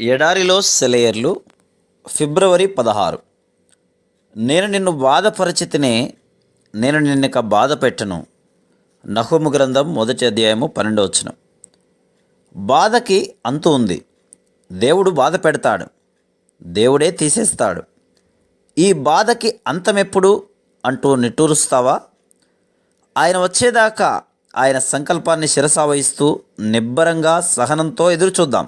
ఎడారిలో సెలయేర్లు ఫిబ్రవరి 16. నేను నిన్ను బాధపరిచితినే, నేను నిన్నిక బాధ పెట్టను. నహూము గ్రంథం 1:12. బాధకి అంతు ఉంది. దేవుడు బాధ పెడతాడు, దేవుడే తీసేస్తాడు. ఈ బాధకి అంతమెప్పుడు అంటూ నిట్టూరుస్తావా? ఆయన వచ్చేదాకా ఆయన సంకల్పాన్ని శిరసావహిస్తూ నిబ్బరంగా సహనంతో ఎదురుచూద్దాం.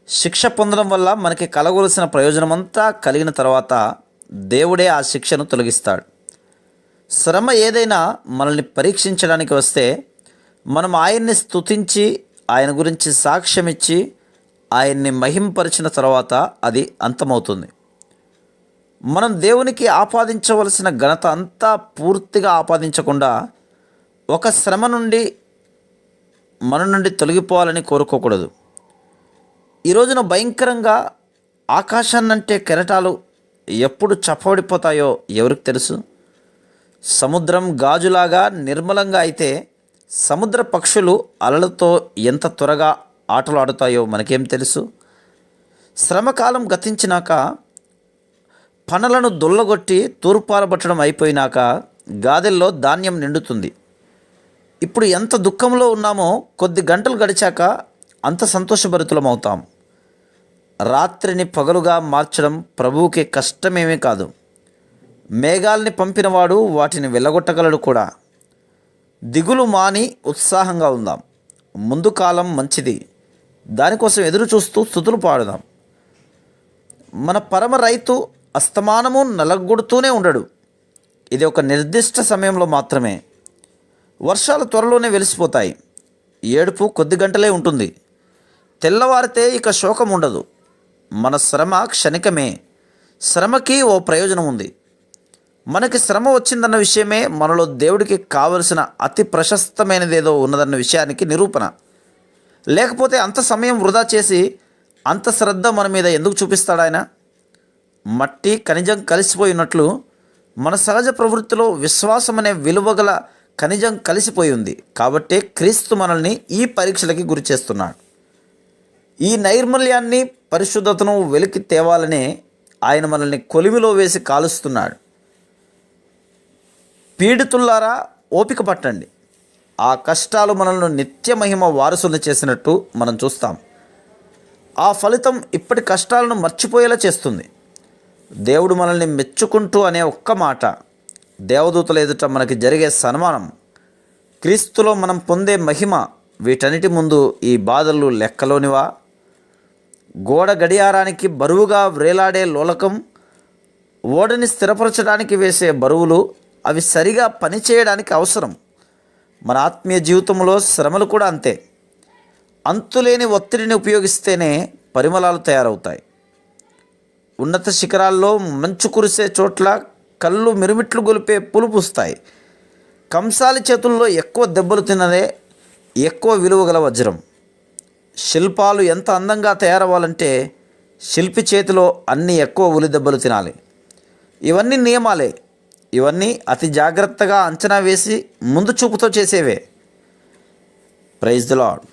శిక్ష పొందడం వల్ల మనకి కలగవలసిన ప్రయోజనమంతా కలిగిన తర్వాత దేవుడే ఆ శిక్షను తొలగిస్తాడు. శ్రమ ఏదైనా మనల్ని పరీక్షించడానికి వస్తే మనం ఆయన్ని స్తుతించి ఆయన గురించి సాక్ష్యమిచ్చి ఆయన్ని మహింపరిచిన తర్వాత అది అంతమవుతుంది. మనం దేవునికి ఆపాదించవలసిన ఘనత అంతా పూర్తిగా ఆపాదించకుండా ఒక శ్రమ నుండి మన నుండి తొలగిపోవాలని కోరుకోకూడదు. ఈ రోజున భయంకరంగా ఆకాశాన్నంటే కెరటాలు ఎప్పుడు చప్పబడిపోతాయో ఎవరికి తెలుసు? సముద్రం గాజులాగా నిర్మలంగా అయితే సముద్ర పక్షులు అలలతో ఎంత త్వరగా ఆటలు ఆడుతాయో మనకేం తెలుసు? శ్రమకాలం గతించినాక పనలను దొల్లగొట్టి తూర్పారబట్టడం అయిపోయినాక గాదెల్లో ధాన్యం నిండుతుంది. ఇప్పుడు ఎంత దుఃఖంలో ఉన్నామో కొద్ది గంటలు గడిచాక అంత సంతోషభరితులమవుతాం. రాత్రిని పగలుగా మార్చడం ప్రభువుకి కష్టమేమీ కాదు. మేఘాల్ని పంపినవాడు వాటిని వెళ్ళగొట్టగలడు కూడా. దిగులు మాని ఉత్సాహంగా ఉందాం. ముందు కాలం మంచిది, దానికోసం ఎదురు చూస్తూ స్తుతులు పాడుదాం. మన పరమ రైతు అస్తమానము నలగొడుతూనే ఉండడు. ఇది ఒక నిర్దిష్ట సమయంలో మాత్రమే. వర్షాలు త్వరలోనే వెలిసిపోతాయి. ఏడుపు కొద్ది గంటలే ఉంటుంది. తెల్లవారితే ఇక శోకం ఉండదు. మన శ్రమ క్షణికమే. శ్రమకి ఓ ప్రయోజనం ఉంది. మనకి శ్రమ వచ్చిందన్న విషయమే మనలో దేవుడికి కావలసిన అతి ప్రశస్తమైనదేదో ఉన్నదన్న విషయానికి నిరూపణ. లేకపోతే అంత సమయం వృధా చేసి అంత శ్రద్ధ మన మీద ఎందుకు చూపిస్తాడు ఆయన? మట్టి ఖనిజం కలిసిపోయినట్లు మన సహజ ప్రవృత్తిలో విశ్వాసం అనే విలువగల ఖనిజం కలిసిపోయి ఉంది. కాబట్టే క్రీస్తు మనల్ని ఈ పరీక్షలకి గురి చేస్తున్నాడు. ఈ నైర్మల్యాన్ని పరిశుద్ధతను వెలికి తేవాలనే ఆయన మనల్ని కొలిమిలో వేసి కాలుస్తున్నాడు. పీడితుల్లారా ఓపిక పట్టండి. ఆ కష్టాలు మనల్ని నిత్య మహిమ వారసులు చేసినట్టు మనం చూస్తాం. ఆ ఫలితం ఇప్పటి కష్టాలను మర్చిపోయేలా చేస్తుంది. దేవుడు మనల్ని మెచ్చుకుంటూ అనే ఒక్క మాట దేవదూతల ఎదుట మనకి జరిగే సన్మానం, క్రీస్తులో మనం పొందే మహిమ, వీటన్నిటి ముందు ఈ బాధలు లెక్కలోనివా? గోడ గడియారానికి బరువుగా వ్రేలాడే లోలకం, ఓడని స్థిరపరచడానికి వేసే బరువులు అవి సరిగా పనిచేయడానికి అవసరం. మన ఆత్మీయ జీవితంలో శ్రమలు కూడా అంతే. అంతులేని ఒత్తిడిని ఉపయోగిస్తేనే పరిమళాలు తయారవుతాయి. ఉన్నత శిఖరాల్లో మంచు కురిసే చోట్ల కళ్ళు మిరుమిట్లు గొలిపే పూలు పూస్తాయి. కంసాలి చేతుల్లో ఎక్కువ దెబ్బలు తిన్నదే ఎక్కువ విలువ గల వజ్రం. శిల్పాలు ఎంత అందంగా తయారవ్వాలంటే శిల్పి చేతిలో అన్ని ఎక్కువ ఉలి దెబ్బలు తినాలి. ఇవన్నీ నియమాలే. ఇవన్నీ అతి జాగ్రత్తగా అంచనా వేసి ముందు చూపుతో చేసేవే. Praise the lord.